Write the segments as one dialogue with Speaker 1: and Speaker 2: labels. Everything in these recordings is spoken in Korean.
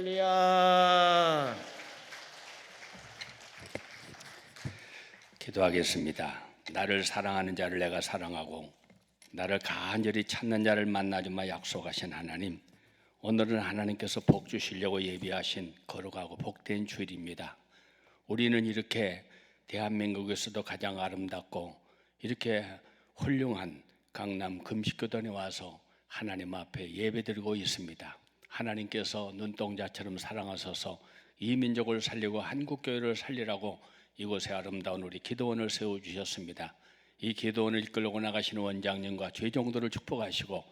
Speaker 1: 할렐루야.
Speaker 2: 기도하겠습니다. 나를 사랑하는 자를 내가 사랑하고 나를 간절히 찾는 자를 만나주마 약속하신 하나님, 오늘은 하나님께서 복 주시려고 예비하신 거룩하고 복된 주일입니다. 우리는 이렇게 대한민국에서도 가장 아름답고 이렇게 훌륭한 강남 금식교단에 와서 하나님 앞에 예배드리고 있습니다. 하나님께서 눈동자처럼 사랑하셔서 이 민족을 살리고 한국교회를 살리라고 이곳에 아름다운 우리 기도원을 세워주셨습니다. 이 기도원을 이끌고 나가시는 원장님과 죄종들을 축복하시고,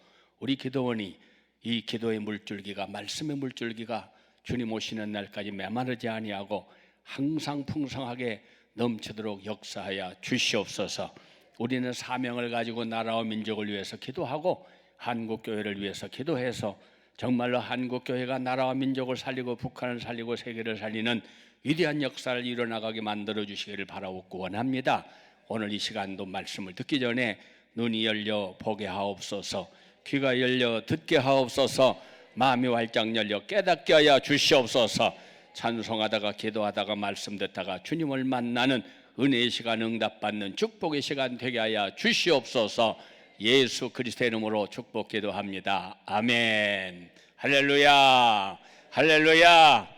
Speaker 2: 우리 기도원이 이 기도의 물줄기가, 말씀의 물줄기가 주님 오시는 날까지 메마르지 아니하고 항상 풍성하게 넘치도록 역사하여 주시옵소서. 우리는 사명을 가지고 나라와 민족을 위해서 기도하고 한국교회를 위해서 기도해서 정말로 한국교회가 나라와 민족을 살리고 북한을 살리고 세계를 살리는 위대한 역사를 이뤄나가게 만들어 주시기를 바라옵고 원합니다. 오늘 이 시간도 말씀을 듣기 전에 눈이 열려 보게 하옵소서, 귀가 열려 듣게 하옵소서, 마음이 활짝 열려 깨닫게 하여 주시옵소서. 찬송하다가 기도하다가 말씀 듣다가 주님을 만나는 은혜의 시간, 응답받는 축복의 시간 되게 하여 주시옵소서. 예수 그리스도의 이름으로 축복 기도합니다. 아멘. 할렐루야. 할렐루야.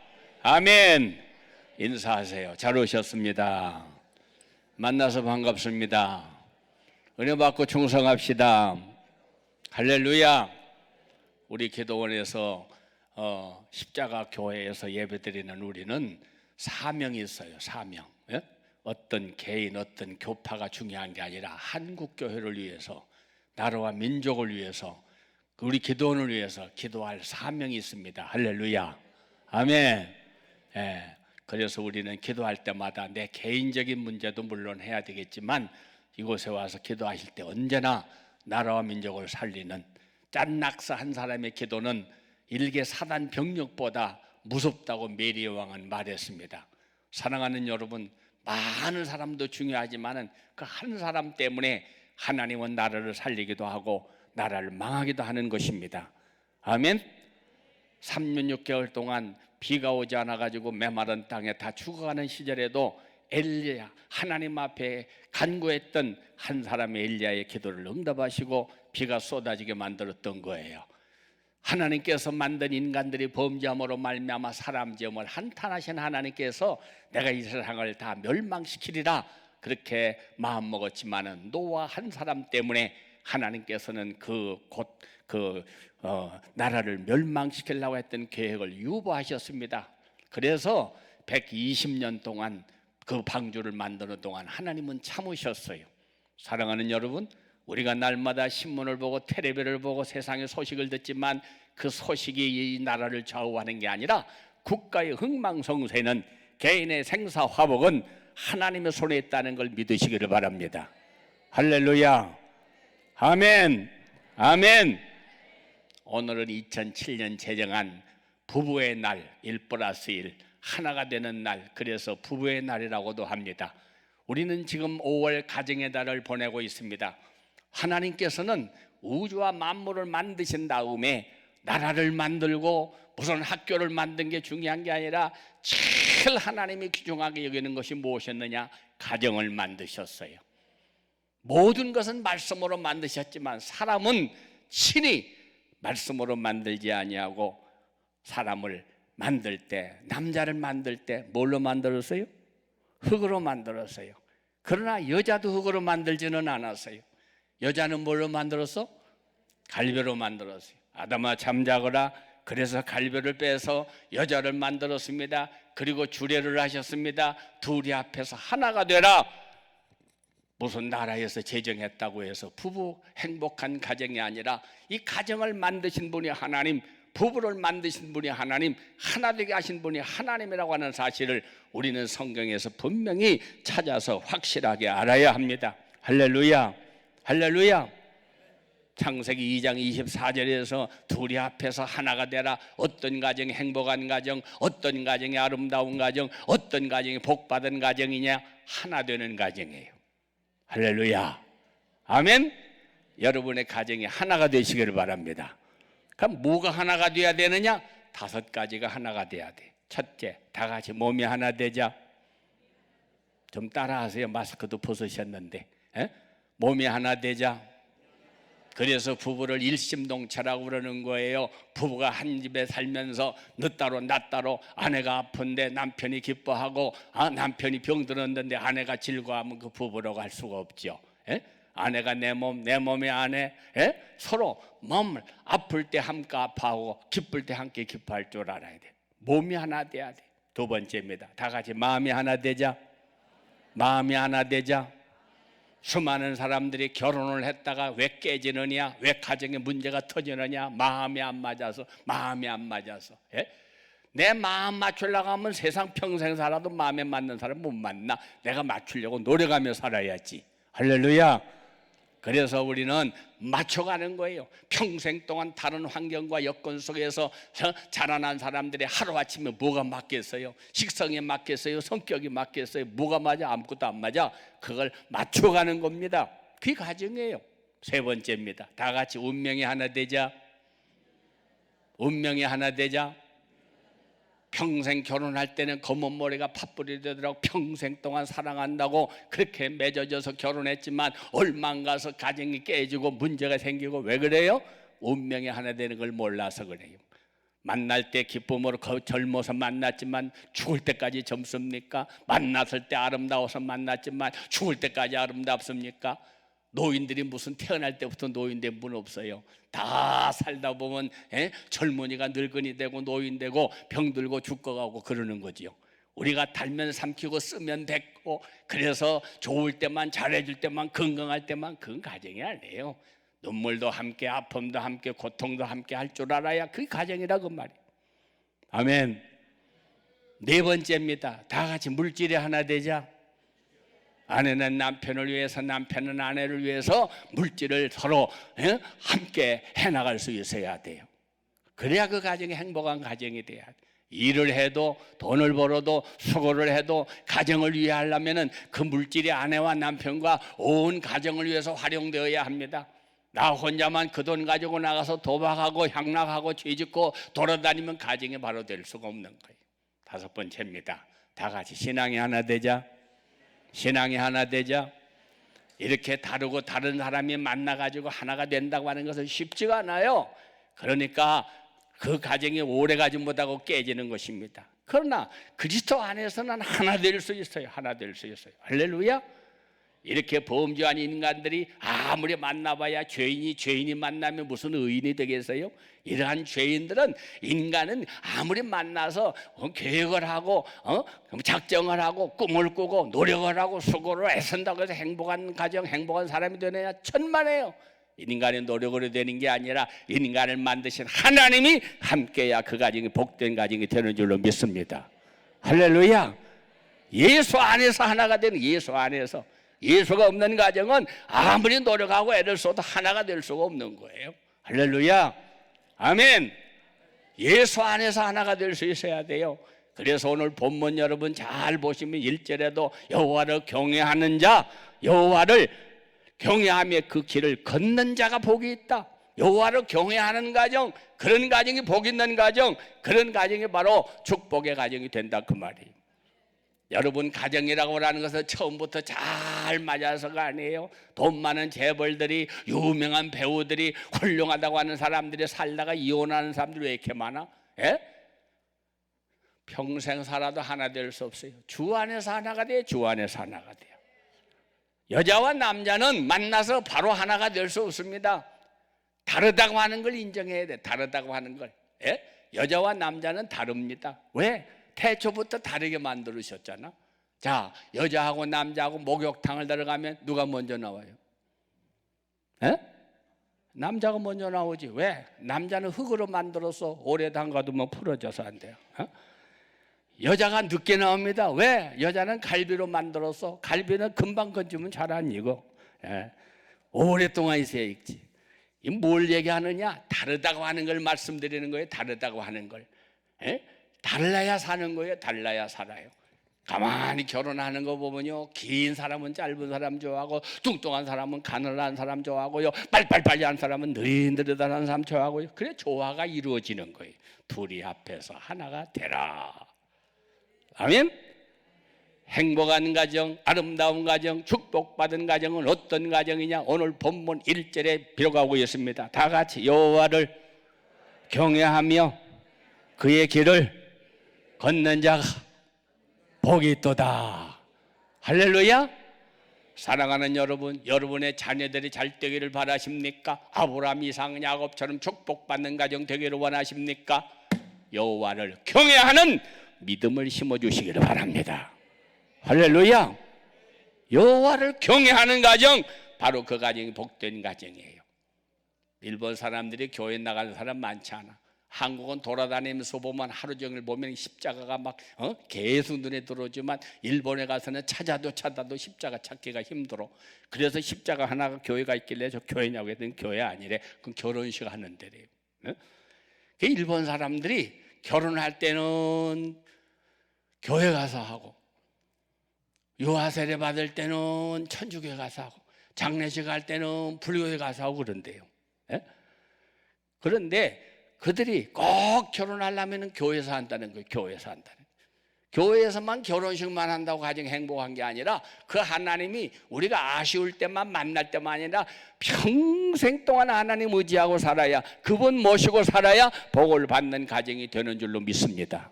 Speaker 2: 아멘. 인사하세요. 잘 오셨습니다. 만나서 반갑습니다. 은혜 받고 충성합시다. 할렐루야. 우리 기도원에서 십자가 교회에서 예배드리는 우리는 사명이 있어요. 사명. 예? 어떤 개인, 어떤 교파가 중요한 게 아니라 한국교회를 위해서, 나라와 민족을 위해서, 우리 기도원을 위해서 기도할 사명이 있습니다. 할렐루야. 아멘. 예. 그래서 우리는 기도할 때마다 내 개인적인 문제도 물론 해야 되겠지만 이곳에 와서 기도하실 때 언제나 나라와 민족을 살리는 짠낙사 한 사람의 기도는 일개 사단 병력보다 무섭다고 메리의 왕은 말했습니다. 사랑하는 여러분, 많은 사람도 중요하지만 그 한 사람 때문에 하나님은 나라를 살리기도 하고 나라를 망하기도 하는 것입니다. 아멘. 3년 6개월 동안 비가 오지 않아 가지고 메마른 땅에 다 죽어가는 시절에도 엘리야, 하나님 앞에 간구했던 한 사람의 엘리야의 기도를 응답하시고 비가 쏟아지게 만들었던 거예요. 하나님께서 만든 인간들이 범죄함으로 말미암아 사람 지음을 한탄하신 하나님께서 내가 이 세상을 다 멸망시키리라 그렇게 마음먹었지만은 노아 한 사람 때문에 하나님께서는 나라를 멸망시키려고 했던 계획을 유보하셨습니다. 그래서 120년 동안 그 방주를 만드는 동안 하나님은 참으셨어요. 사랑하는 여러분, 우리가 날마다 신문을 보고 텔레비를 보고 세상의 소식을 듣지만 그 소식이 이 나라를 좌우하는 게 아니라 국가의 흥망성쇠는, 개인의 생사화복은 하나님의 손에 있다는 걸 믿으시기를 바랍니다. 할렐루야. 아멘. 아멘. 오늘은 2007년 제정한 부부의 날 1+1 하나가 되는 날, 그래서 부부의 날이라고도 합니다. 우리는 지금 5월 가정의 달을 보내고 있습니다. 하나님께서는 우주와 만물을 만드신 다음에 나라를 만들고 무슨 학교를 만든 게 중요한 게 아니라 제일 하나님이 귀중하게 여기는 것이 무엇이었느냐? 가정을 만드셨어요. 모든 것은 말씀으로 만드셨지만 사람은 친히 말씀으로 만들지 아니하고 사람을 만들 때, 남자를 만들 때 뭘로 만들었어요? 흙으로 만들었어요. 그러나 여자도 흙으로 만들지는 않았어요. 여자는 뭘로 만들었어? 갈배로 만들었어요. 아담아 잠자거라, 그래서 갈배를 빼서 여자를 만들었습니다. 그리고 주례를 하셨습니다. 둘이 앞에서 하나가 되라. 무슨 나라에서 제정했다고 해서 부부 행복한 가정이 아니라 이 가정을 만드신 분이 하나님, 부부를 만드신 분이 하나님, 하나 되게 하신 분이 하나님이라고 하는 사실을 우리는 성경에서 분명히 찾아서 확실하게 알아야 합니다. 할렐루야. 할렐루야. 창세기 2장 24절에서 둘이 앞에서 하나가 되라. 어떤 가정이 행복한 가정, 어떤 가정이 아름다운 가정, 어떤 가정이 복받은 가정이냐? 하나 되는 가정이에요. 할렐루야. 아멘. 여러분의 가정이 하나가 되시기를 바랍니다. 그럼 뭐가 하나가 되어야 되느냐? 5가지가 하나가 돼야 돼. 첫째, 다 같이 몸이 하나 되자. 좀 따라하세요. 마스크도 벗으셨는데. 몸이 하나 되자. 그래서 부부를 일심동체라고 그러는 거예요. 부부가 한 집에 살면서 너 따로 나 따로, 아내가 아픈데 남편이 기뻐하고, 남편이 병들었는데 아내가 즐거워하면 그 부부라고 할 수가 없죠. 아내가 내 몸, 내 몸이 아내, 서로 몸을 아플 때 함께 아파하고 기쁠 때 함께 기뻐할 줄 알아야 돼. 몸이 하나 돼야 돼. 두 번째입니다. 다 같이 마음이 하나 되자. 마음이 하나 되자. 수많은 사람들이 결혼을 했다가 왜 깨지느냐, 왜 가정에 문제가 터지느냐, 마음이 안 맞아서. 내 마음 맞추려고 하면 세상 평생 살아도 마음에 맞는 사람 못 만나. 내가 맞추려고 노력하며 살아야지. 할렐루야. 그래서 우리는 맞춰가는 거예요. 평생 동안 다른 환경과 여건 속에서 자라난 사람들이 하루아침에 뭐가 맞겠어요? 식성이 맞겠어요? 성격이 맞겠어요? 뭐가 맞아? 아무것도 안 맞아. 그걸 맞춰가는 겁니다. 그게 가정이에요. 세 번째입니다. 다 같이 운명이 하나 되자. 운명이 하나 되자. 평생 결혼할 때는 검은 머리가 팥불이 되더라고. 평생 동안 사랑한다고 그렇게 맺어져서 결혼했지만 얼마 안 가서 가정이 깨지고 문제가 생기고. 왜 그래요? 운명이 하나 되는 걸 몰라서 그래요. 만날 때 기쁨으로 젊어서 만났지만 죽을 때까지 젊습니까? 만났을 때 아름다워서 만났지만 죽을 때까지 아름답습니까? 노인들이 무슨 태어날 때부터 노인된 분 없어요. 다 살다 보면 젊은이가 늙은이 되고 노인 되고 병들고 죽어가고 그러는 거지요. 우리가 달면 삼키고 쓰면 됐고, 그래서 좋을 때만, 잘해줄 때만, 건강할 때만, 그건 가정이 아니에요. 눈물도 함께, 아픔도 함께, 고통도 함께 할 줄 알아야 그게 가정이라고 말이에요. 아멘. 네 번째입니다. 다 같이 물질이 하나 되자. 아내는 남편을 위해서, 남편은 아내를 위해서 물질을 서로 함께 해나갈 수 있어야 돼요. 그래야 그 가정이 행복한 가정이 돼야 돼요. 일을 해도, 돈을 벌어도, 수고를 해도 가정을 위해 하려면 그 물질이 아내와 남편과 온 가정을 위해서 활용되어야 합니다. 나 혼자만 그 돈 가지고 나가서 도박하고 향락하고 죄짓고 돌아다니면 가정이 바로 될 수가 없는 거예요. 다섯 번째입니다. 다 같이 신앙이 하나 되자. 신앙이 하나 되자. 이렇게 다르고 다른 사람이 만나가지고 하나가 된다고 하는 것은 쉽지가 않아요. 그러니까 그 가정이 오래가지 못하고 깨지는 것입니다. 그러나 그리스도 안에서는 하나 될 수 있어요. 하나 될 수 있어요. 할렐루야. 이렇게 범죄한 인간들이 아무리 만나봐야 죄인이 만나면 무슨 의인이 되겠어요? 이러한 죄인들은, 인간은 아무리 만나서 계획을 하고 작정을 하고 꿈을 꾸고 노력을 하고 수고를 애쓴다고 해서 행복한 가정, 행복한 사람이 되느냐? 천만에요. 인간의 노력으로 되는 게 아니라 인간을 만드신 하나님이 함께야 그 가정이 복된 가정이 되는 줄로 믿습니다. 할렐루야. 예수 안에서 하나가 되는, 예수 안에서. 예수가 없는 가정은 아무리 노력하고 애를 써도 하나가 될 수가 없는 거예요. 할렐루야. 아멘. 예수 안에서 하나가 될 수 있어야 돼요. 그래서 오늘 본문 여러분 잘 보시면 1절에도 여호와를 경외하는 자, 여호와를 경외하며 그 길을 걷는 자가 복이 있다. 여호와를 경외하는 가정, 그런 가정이 복 있는 가정, 그런 가정이 바로 축복의 가정이 된다 그 말이에요. 여러분, 가정이라고 하는 것은 처음부터 잘 맞아서가 아니에요. 돈 많은 재벌들이, 유명한 배우들이, 훌륭하다고 하는 사람들이 살다가 이혼하는 사람들이 왜 이렇게 많아? 평생 살아도 하나 될 수 없어요. 주 안에서 하나가 돼요. 주 안에서 하나가 돼요. 여자와 남자는 만나서 바로 하나가 될 수 없습니다. 다르다고 하는 걸 인정해야 돼. 다르다고 하는 걸. 여자와 남자는 다릅니다. 왜? 태초부터 다르게 만들으셨잖아. 자, 여자하고 남자하고 목욕탕을 들어가면 누가 먼저 나와요? 남자가 먼저 나오지. 왜? 남자는 흙으로 만들어서 오래 담가두면 풀어져서 안 돼요. 여자가 늦게 나옵니다. 왜? 여자는 갈비로 만들어서, 갈비는 금방 건지면 잘 안 익어. 오랫동안 있어야 익지. 뭘 얘기하느냐? 다르다고 하는 걸 말씀드리는 거예요. 다르다고 하는 걸. 달라야 사는 거예요. 달라야 살아요. 가만히 결혼하는 거 보면요, 긴 사람은 짧은 사람 좋아하고, 뚱뚱한 사람은 가늘한 사람 좋아하고요, 빨리빨리 하는 사람은 느릿느릿한 사람 좋아하고요. 그래 조화가 이루어지는 거예요. 둘이 합해서 하나가 되라. 아멘. 행복한 가정, 아름다운 가정, 축복받은 가정은 어떤 가정이냐? 오늘 본문 1절에 비록하고 있습니다. 다 같이 여호와를 경외하며 그의 길을 걷는 자가 복이 있도다. 할렐루야. 사랑하는 여러분, 여러분의 자녀들이 잘 되기를 바라십니까? 아브라함, 이삭, 야곱처럼 축복받는 가정 되기를 원하십니까? 여호와를 경외하는 믿음을 심어주시기를 바랍니다. 할렐루야. 여호와를 경외하는 가정, 바로 그 가정이 복된 가정이에요. 일본 사람들이 교회 나가는 사람 많지 않아. 한국은 돌아다니면서 보면 하루 종일 보면 십자가가 막 계속 눈에 들어오지만 일본에 가서는 찾아도 십자가 찾기가 힘들어. 그래서 십자가 하나가 교회가 있길래 저 교회냐고 했더니 교회 아니래. 그럼 결혼식 하는 데래요. 그 일본 사람들이 결혼할 때는 교회 가서 하고, 유아 세례 받을 때는 천주교회 가서 하고, 장례식 할 때는 불교회 가서 하고 그런대요. 그런데 그들이 꼭 결혼하려면 교회에서 한다는 거예요. 교회에서 한다는 거예요. 교회에서만 결혼식만 한다고 가정 행복한 게 아니라, 그 하나님이 우리가 아쉬울 때만 만날 때만 아니라 평생 동안 하나님 의지하고 살아야, 그분 모시고 살아야 복을 받는 가정이 되는 줄로 믿습니다.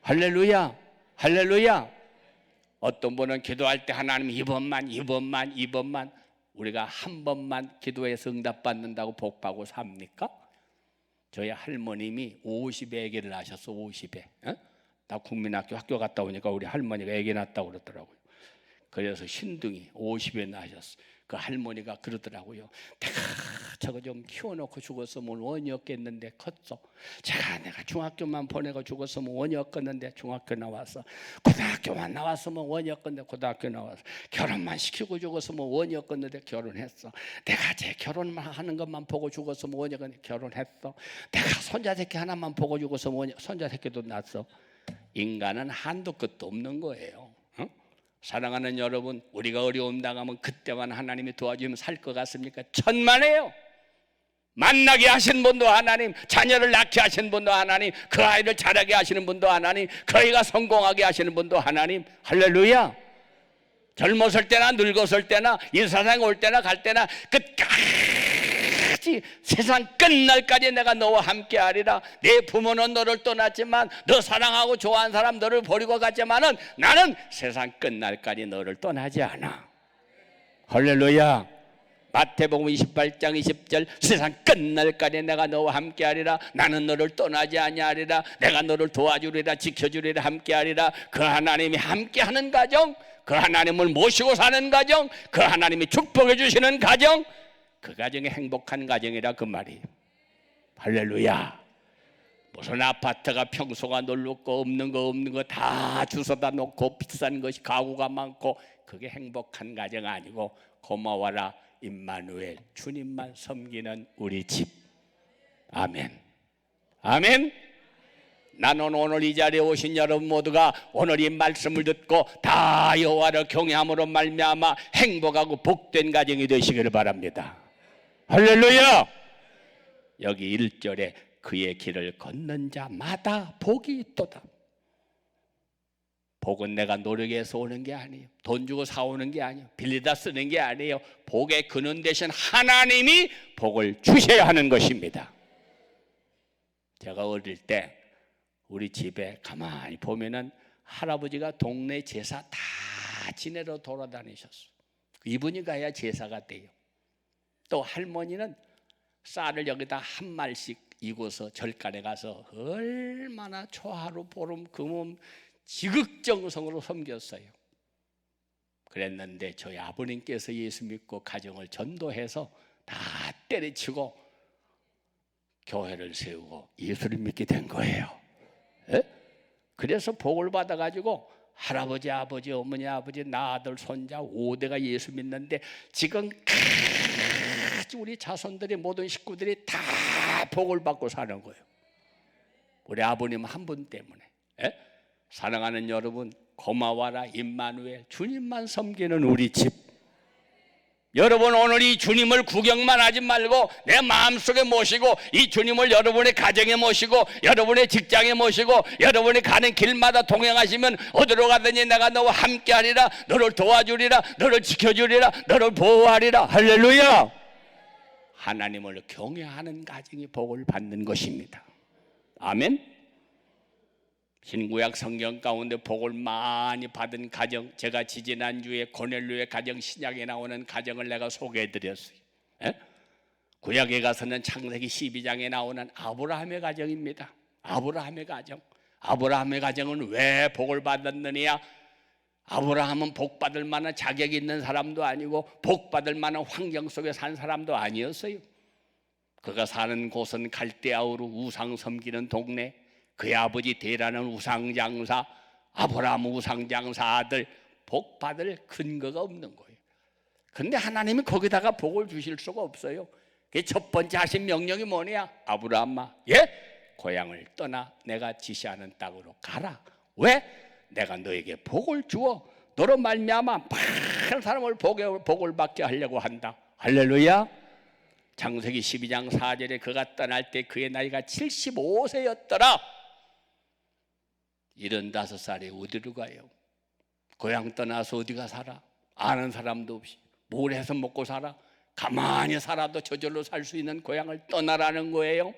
Speaker 2: 할렐루야. 할렐루야. 어떤 분은 기도할 때 하나님 이번만 우리가 한 번만 기도해서 응답받는다고 복받고 삽니까? 저희 할머님이 50에 아기를 낳으셨어. 50에. 나 국민학교 학교 갔다 오니까 우리 할머니가 아기 낳았다고 그러더라고요. 그래서 신둥이 50에 낳으셨어. 그 할머니가 그러더라고요. 내가 저거 좀 키워놓고 죽었으면 원이었겠는데 컸어. 내가 중학교만 보내고 죽었으면 원이었겠는데 중학교 나왔어. 고등학교만 나왔으면 원이었겠는데 고등학교 나왔어. 결혼만 시키고 죽었으면 원이었겠는데 결혼했어. 내가 제 결혼만 하는 것만 보고 죽었으면 원이었겠는데 결혼했어. 내가 손자 새끼 하나만 보고 죽었으면 손자 새끼도 낳았어. 인간은 한도 끝도 없는 거예요. 사랑하는 여러분, 우리가 어려움 당하면 그때만 하나님이 도와주면 살 것 같습니까? 천만에요. 만나게 하신 분도 하나님, 자녀를 낳게 하신 분도 하나님, 그 아이를 자라게 하시는 분도 하나님, 그 아이가 성공하게 하시는 분도 하나님. 할렐루야. 젊었을 때나 늙었을 때나 이 세상에 올 때나 갈 때나 끝까지 세상 끝날까지 내가 너와 함께 하리라. 내 부모는 너를 떠났지만, 너 사랑하고 좋아하는 사람 너를 버리고 갔지만은 나는 세상 끝날까지 너를 떠나지 않아. 할렐루야. 마태복음 28장 20절, 세상 끝날까지 내가 너와 함께 하리라. 나는 너를 떠나지 아니하리라. 내가 너를 도와주리라, 지켜주리라, 함께 하리라. 그 하나님이 함께 하는 가정, 그 하나님을 모시고 사는 가정, 그 하나님이 축복해 주시는 가정, 그 가정이 행복한 가정이라 그 말이에요. 할렐루야. 무슨 아파트가 평소가 넓고 없는 거 다 주워다 놓고 비싼 것이 가구가 많고, 그게 행복한 가정 아니고, 고마워라 임마누엘, 주님만 섬기는 우리 집. 아멘. 아멘. 나는 오늘 이 자리에 오신 여러분 모두가 오늘 이 말씀을 듣고 다 여호와를 경외함으로 말미암아 행복하고 복된 가정이 되시기를 바랍니다. 할렐루야. 여기 1절에 그의 길을 걷는 자마다 복이 있도다. 복은 내가 노력해서 오는 게 아니에요. 돈 주고 사오는 게 아니에요. 빌리다 쓰는 게 아니에요. 복의 근원 되신 하나님이 복을 주셔야 하는 것입니다. 제가 어릴 때 우리 집에 가만히 보면은 할아버지가 동네 제사 다 지내러 돌아다니셨어요. 이분이 가야 제사가 돼요. 또 할머니는 쌀을 여기다 한 말씩 익어서 절간에 가서 얼마나 초하루 보름 금음 지극정성으로 섬겼어요. 그랬는데 저희 아버님께서 예수 믿고 가정을 전도해서 다 때려치고 교회를 세우고 예수를 믿게 된 거예요. 에? 그래서 복을 받아가지고 할아버지, 아버지, 어머니, 아버지, 나 아들, 손자 5대가 예수 믿는데 지금 우리 자손들이 모든 식구들이 다 복을 받고 사는 거예요. 우리 아버님 한 분 때문에. 에? 사랑하는 여러분, 고마워라 임마누엘, 주님만 섬기는 우리 집. 여러분, 오늘 이 주님을 구경만 하지 말고 내 마음속에 모시고 이 주님을 여러분의 가정에 모시고 여러분의 직장에 모시고 여러분이 가는 길마다 동행하시면 어디로 가든지 내가 너와 함께하리라, 너를 도와주리라, 너를 지켜주리라, 너를 보호하리라. 할렐루야. 하나님을 경외하는 가정이 복을 받는 것입니다. 아멘. 신구약 성경 가운데 복을 많이 받은 가정, 제가 지지난주에 고넬료의 가정, 신약에 나오는 가정을 내가 소개해드렸어요. 구약에 가서는 창세기 12장에 나오는 아브라함의 가정입니다. 아브라함의 가정. 아브라함의 가정은 왜 복을 받았느냐? 아브라함은 복 받을 만한 자격이 있는 사람도 아니고 복 받을 만한 환경 속에 산 사람도 아니었어요. 그가 사는 곳은 갈대아우르, 우상 섬기는 동네. 그의 아버지 데라는 우상장사, 아브라함 우상장사 아들, 복 받을 근거가 없는 거예요. 그런데 하나님이 거기다가 복을 주실 수가 없어요. 첫 번째 하신 명령이 뭐냐? 아브라함아, 고향을 떠나 내가 지시하는 땅으로 가라. 왜? 내가 너에게 복을 주어 너로 말미암아 많은 사람을 복을 받게 하려고 한다. 할렐루야. 창세기 12장 4절에 그가 떠날 때 그의 나이가 75세였더라. 75살에 어디로 가요? 고향 떠나서 어디가 살아? 아는 사람도 없이 뭘 해서 먹고 살아? 가만히 살아도 저절로 살 수 있는 고향을 떠나라는 거예요.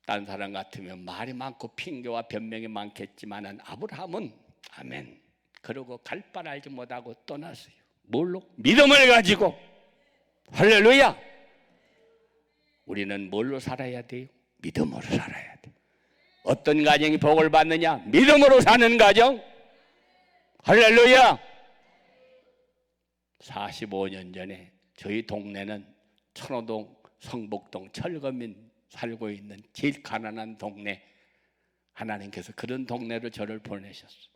Speaker 2: 딴 사람 같으면 말이 많고 핑계와 변명이 많겠지만 아브라함은 아멘, 그러고 갈 바를 알지 못하고 떠났어요. 뭘로? 믿음을 가지고. 할렐루야. 우리는 뭘로 살아야 돼요? 믿음으로 살아야 돼. 어떤 가정이 복을 받느냐? 믿음으로 사는 가정. 할렐루야. 45년 전에 저희 동네는 천호동, 성북동, 철거민 살고 있는 제일 가난한 동네. 하나님께서 그런 동네로 저를 보내셨어요.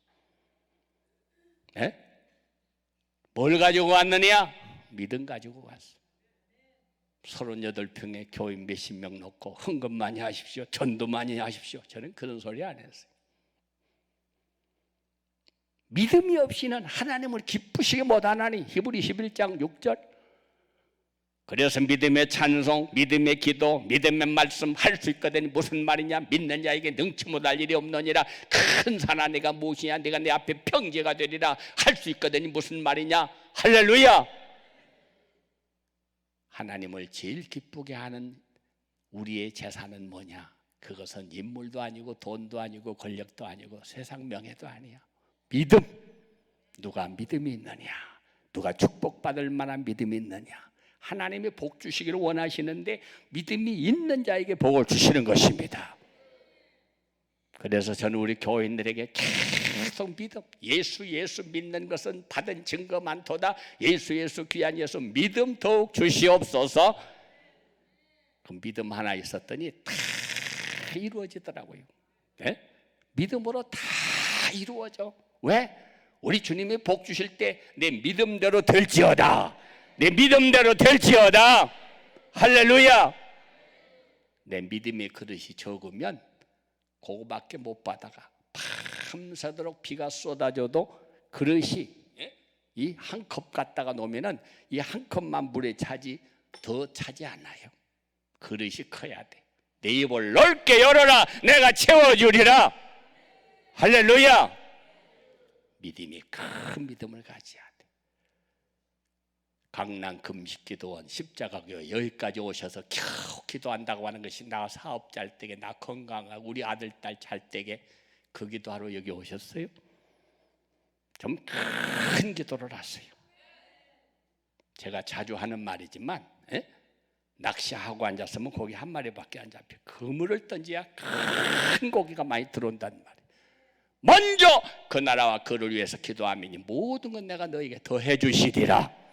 Speaker 2: 네? 뭘 가지고 왔느냐? 믿음 가지고 왔어. 38평에 교인 몇십 명 놓고 헌금 많이 하십시오, 전도 많이 하십시오. 저는 그런 소리 안 했어요. 믿음이 없이는 하나님을 기쁘시게 못하나니. 히브리 11장 6절. 그래서 믿음의 찬송, 믿음의 기도, 믿음의 말씀 할 수 있거든. 무슨 말이냐? 믿는 자에게 능치 못할 일이 없느니라. 큰 산아 내가 무엇이냐? 내가 내 앞에 평지가 되리라. 할 수 있거든. 무슨 말이냐? 할렐루야. 하나님을 제일 기쁘게 하는 우리의 재산은 뭐냐? 그것은 인물도 아니고 돈도 아니고 권력도 아니고 세상 명예도 아니야. 믿음. 누가 믿음이 있느냐? 누가 축복받을 만한 믿음이 있느냐? 하나님이 복 주시기를 원하시는데 믿음이 있는 자에게 복을 주시는 것입니다. 그래서 저는 우리 교인들에게 계속 믿음, 예수 믿는 것은 받은 증거 많도다. 예수 귀한 예수 믿음 더욱 주시옵소서. 그 믿음 하나 있었더니 다 이루어지더라고요. 네? 믿음으로 다 이루어져. 왜? 우리 주님이 복 주실 때 내 믿음대로 될지어다. 내 믿음대로 될지어다. 할렐루야. 내 믿음의 그릇이 적으면 그거밖에 못 받아가. 밤새도록 비가 쏟아져도 그릇이 이 한 컵 갖다가 놓으면은 이 한 컵만 물에 차지 더 차지 않아요. 그릇이 커야 돼. 내 입을 넓게 열어라. 내가 채워주리라. 할렐루야. 믿음이 큰 믿음을 가져야 돼. 강남 금식기도원 십자가교회 여기까지 오셔서 겨우 기도한다고 하는 것이 나 사업 잘 때게, 나 건강하고 우리 아들 딸 잘 때게 그 기도하러 여기 오셨어요? 좀 큰 기도를 하세요. 제가 자주 하는 말이지만 낚시하고 앉았으면 고기 한 마리밖에 안 잡혀. 그물을 던져야 큰 고기가 많이 들어온다는 말이에요. 먼저 그 나라와 그를 위해서 기도하면 모든 건 내가 너에게 더해 주시리라.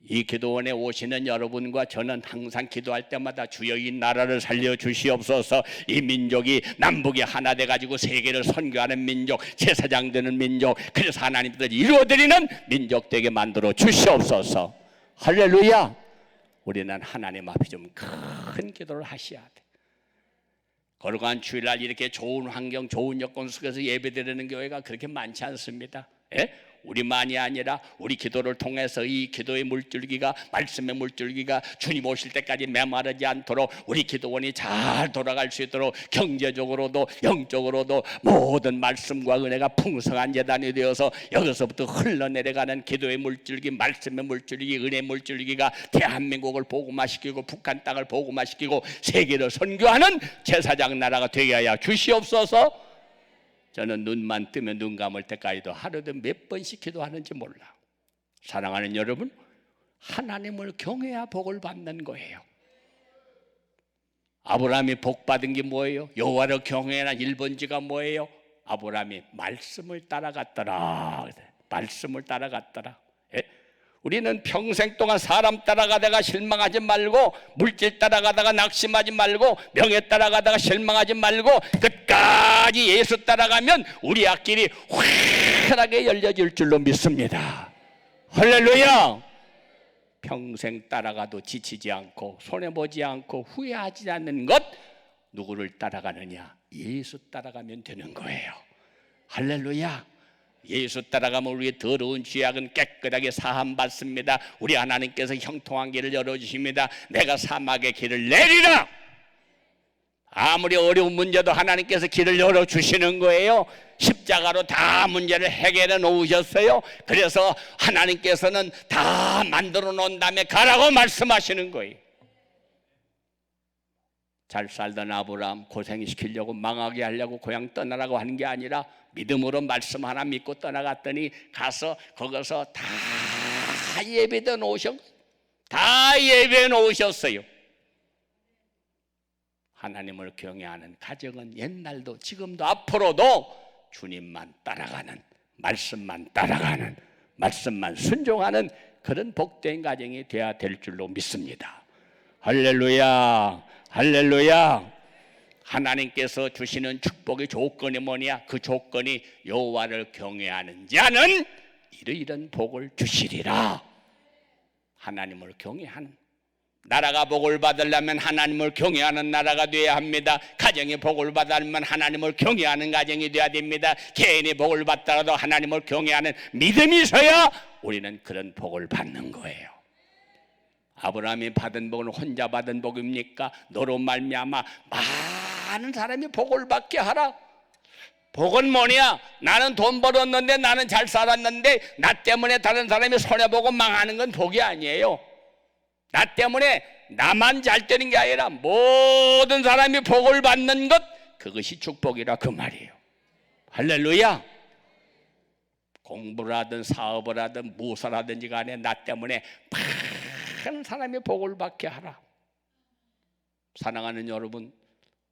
Speaker 2: 이 기도원에 오시는 여러분과 저는 항상 기도할 때마다 주여 이 나라를 살려주시옵소서. 이 민족이 남북이 하나 돼가지고 세계를 선교하는 민족, 제사장 되는 민족, 그래서 하나님께서 이루어드리는 민족 되게 만들어 주시옵소서. 할렐루야. 우리는 하나님 앞에 좀 큰 기도를 하셔야 돼. 거룩한 주일날 이렇게 좋은 환경, 좋은 여건 속에서 예배드리는 교회가 그렇게 많지 않습니다. 예? 우리만이 아니라 우리 기도를 통해서 이 기도의 물줄기가, 말씀의 물줄기가 주님 오실 때까지 메마르지 않도록 우리 기도원이 잘 돌아갈 수 있도록 경제적으로도 영적으로도 모든 말씀과 은혜가 풍성한 재단이 되어서 여기서부터 흘러내려가는 기도의 물줄기, 말씀의 물줄기, 은혜의 물줄기가 대한민국을 복음화시키고 북한 땅을 복음화시키고 세계를 선교하는 제사장 나라가 되게 하여 주시옵소서. 저는 눈만 뜨면 눈 감을 때까지도 하루도 몇 번씩 기도하는지 몰라. 사랑하는 여러분, 하나님을 경외해야 복을 받는 거예요. 아브라함이 복 받은 게 뭐예요? 여호와를 경외하는 1번지가 뭐예요? 아브라함이 말씀을 따라갔더라. 말씀을 따라갔더라. 예? 우리는 평생 동안 사람 따라가다가 실망하지 말고, 물질 따라가다가 낙심하지 말고, 명예 따라가다가 실망하지 말고 끝까지 예수 따라가면 우리 앞길이 환하게 열려질 줄로 믿습니다. 할렐루야. 평생 따라가도 지치지 않고 손해보지 않고 후회하지 않는 것, 누구를 따라가느냐? 예수 따라가면 되는 거예요. 할렐루야. 예수 따라가면 우리의 더러운 죄악은 깨끗하게 사함받습니다. 우리 하나님께서 형통한 길을 열어주십니다. 내가 사막의 길을 내리라. 아무리 어려운 문제도 하나님께서 길을 열어주시는 거예요. 십자가로 다 문제를 해결해 놓으셨어요. 그래서 하나님께서는 다 만들어 놓은 다음에 가라고 말씀하시는 거예요. 잘 살던 아브라함 고생시키려고 망하게 하려고 고향 떠나라고 하는 게 아니라 믿음으로 말씀 하나 믿고 떠나갔더니 가서 거기서 다 예배해 놓으셨어요. 다 예배해 놓으셨어요. 하나님을 경외하는 가정은 옛날도 지금도 앞으로도 주님만 따라가는, 말씀만 따라가는, 말씀만 순종하는 그런 복된 가정이 되어야 될 줄로 믿습니다. 할렐루야, 할렐루야. 하나님께서 주시는 축복의 조건이 뭐냐? 그 조건이 여호와를 경외하는 자는 이런 복을 주시리라. 하나님을 경외하는 나라가 복을 받으려면 하나님을 경외하는 나라가 되어야 합니다. 가정이 복을 받으려면 하나님을 경외하는 가정이 되어야 됩니다. 개인이 복을 받더라도 하나님을 경외하는 믿음이 있어야 우리는 그런 복을 받는 거예요. 아브라함이 받은 복은 혼자 받은 복입니까? 너로 말미암아 많은 사람이 복을 받게 하라. 복은 뭐냐? 나는 돈 벌었는데, 나는 잘 살았는데 나 때문에 다른 사람이 손해보고 망하는 건 복이 아니에요. 나 때문에 나만 잘 되는 게 아니라 모든 사람이 복을 받는 것, 그것이 축복이라 그 말이에요. 할렐루야. 공부를 하든 사업을 하든 무엇을 하든지 간에 나 때문에 많은 사람이 복을 받게 하라. 사랑하는 여러분,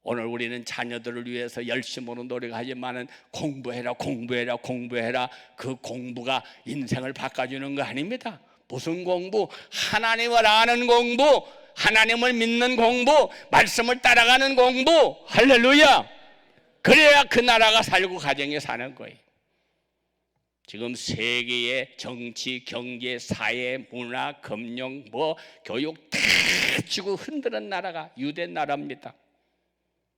Speaker 2: 오늘 우리는 자녀들을 위해서 열심으로 노력하지만은 공부해라, 공부해라, 공부해라. 그 공부가 인생을 바꿔주는 거 아닙니다. 무슨 공부? 하나님을 아는 공부, 하나님을 믿는 공부, 말씀을 따라가는 공부. 할렐루야. 그래야 그 나라가 살고 가정이 사는 거예요. 지금 세계의 정치, 경제, 사회, 문화, 금융, 교육 다 치고 흔드는 나라가 유대 나라입니다.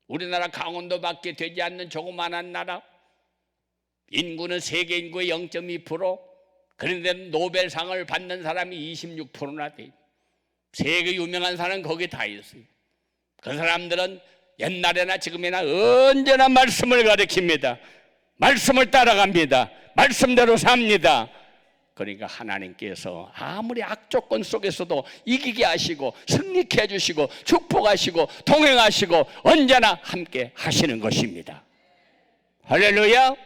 Speaker 2: 우리나라 강원도밖에 되지 않는 조그만한 나라. 인구는 세계 인구의 0.2%. 그런데 노벨상을 받는 사람이 26%나 돼요. 세계 유명한 사람은 거기 다 있어요. 그 사람들은 옛날에나 지금이나 언제나 말씀을 가르칩니다. 말씀을 따라갑니다. 말씀대로 삽니다. 그러니까 하나님께서 아무리 악조건 속에서도 이기게 하시고 승리케 해주시고 축복하시고 동행하시고 언제나 함께 하시는 것입니다. 할렐루야.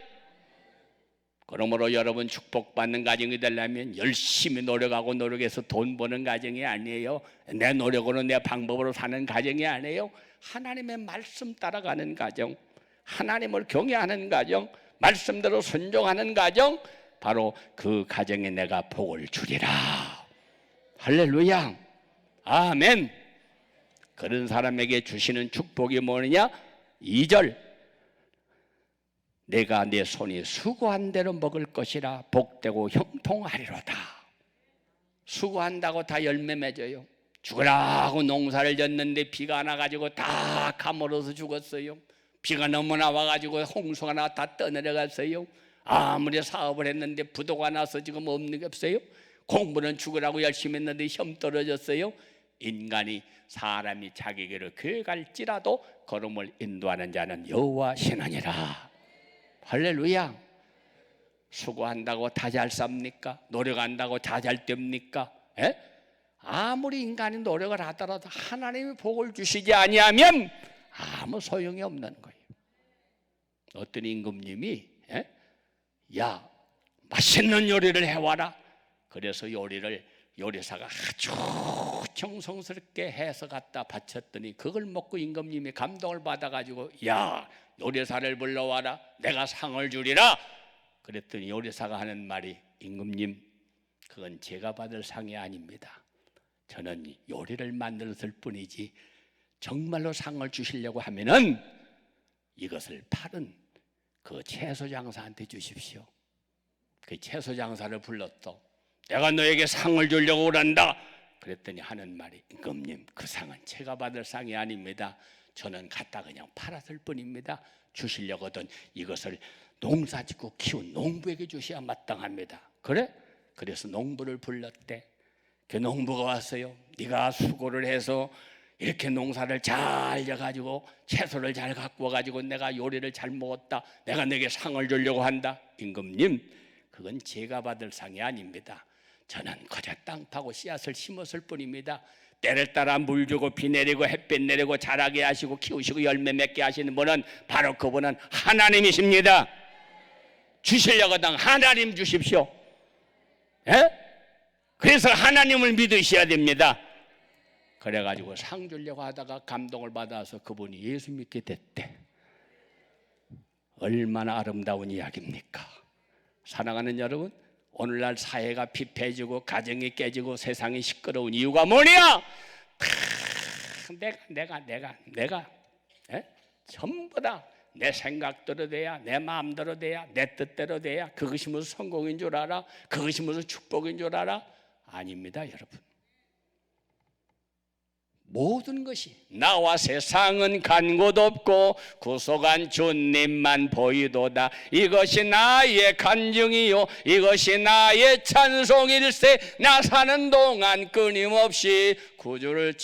Speaker 2: 그러므로 여러분 축복받는 가정이 되려면 열심히 노력하고 노력해서 돈 버는 가정이 아니에요. 내 노력으로 내 방법으로 사는 가정이 아니에요. 하나님의 말씀 따라가는 가정, 하나님을 경외하는 가정, 말씀대로 순종하는 가정, 바로 그 가정에 내가 복을 주리라. 할렐루야. 아멘. 그런 사람에게 주시는 축복이 뭐냐? 2절, 내가 내 손이 수고한 대로 먹을 것이라 복되고 형통하리로다. 수고한다고 다 열매 맺어요. 죽으라고 농사를 졌는데 비가 안 와가지고 다 가물어서 죽었어요. 비가 너무 나와가지고 홍수가 나 다 떠내려갔어요. 아무리 사업을 했는데 부도가 나서 지금 없는 게 없어요. 공부는 죽으라고 열심히 했는데 시험 떨어졌어요. 인간이 사람이 자기 길을 괴갈지라도 걸음을 인도하는 자는 여호와 신하니라. 할렐루야. 수고한다고 다 잘 삽니까? 노력한다고 다 잘 됩니까? 에? 아무리 인간이 노력을 하더라도 하나님이 복을 주시지 아니하면 아무 소용이 없는 거예요. 어떤 임금님이 야, 맛있는 요리를 해와라. 그래서 요리사가 아주 정성스럽게 해서 갖다 바쳤더니 그걸 먹고 임금님이 감동을 받아가지고 야, 요리사를 불러와라. 내가 상을 주리라. 그랬더니 요리사가 하는 말이 임금님, 그건 제가 받을 상이 아닙니다. 저는 요리를 만들었을 뿐이지 정말로 상을 주시려고 하면은 이것을 팔은 그 채소장사한테 주십시오. 그 채소장사를 불렀어. 내가 너에게 상을 주려고 그런다. 그랬더니 하는 말이 임금님, 그 상은 제가 받을 상이 아닙니다. 저는 갖다 그냥 팔았을 뿐입니다. 주시려거든 이것을 농사짓고 키운 농부에게 주셔야 마땅합니다. 그래? 그래서 농부를 불렀대. 그 농부가 왔어요. 네가 수고를 해서 이렇게 농사를 잘 져가지고 채소를 잘 갖고 와가지고 내가 요리를 잘 먹었다. 내가 내게 상을 주려고 한다. 임금님, 그건 제가 받을 상이 아닙니다. 저는 거저 땅 파고 씨앗을 심었을 뿐입니다. 때를 따라 물 주고 비 내리고 햇빛 내리고 자라게 하시고 키우시고 열매 맺게 하시는 분은 바로 그분은 하나님이십니다. 주시려거든 하나님 주십시오. 예? 그래서 하나님을 믿으셔야 됩니다. 그래가지고 상 주려고 하다가 감동을 받아서 그분이 예수 믿게 됐대. 얼마나 아름다운 이야기입니까? 사랑하는 여러분, 오늘날 사회가 피폐해지고 가정이 깨지고 세상이 시끄러운 이유가 뭐냐? 내가 전부 다 내 생각대로 돼야, 내 마음대로 돼야, 내 뜻대로 돼야 그것이 무슨 성공인 줄 알아? 그것이 무슨 축복인 줄 알아? 아닙니다, 여러분. 모든 것이 나와 세상은 간 곳 없고 구속한 주님만 보이도다. 이것이 나의 간증이요 이것이 나의 찬송일세. 나 사는 동안 끊임없이 구주를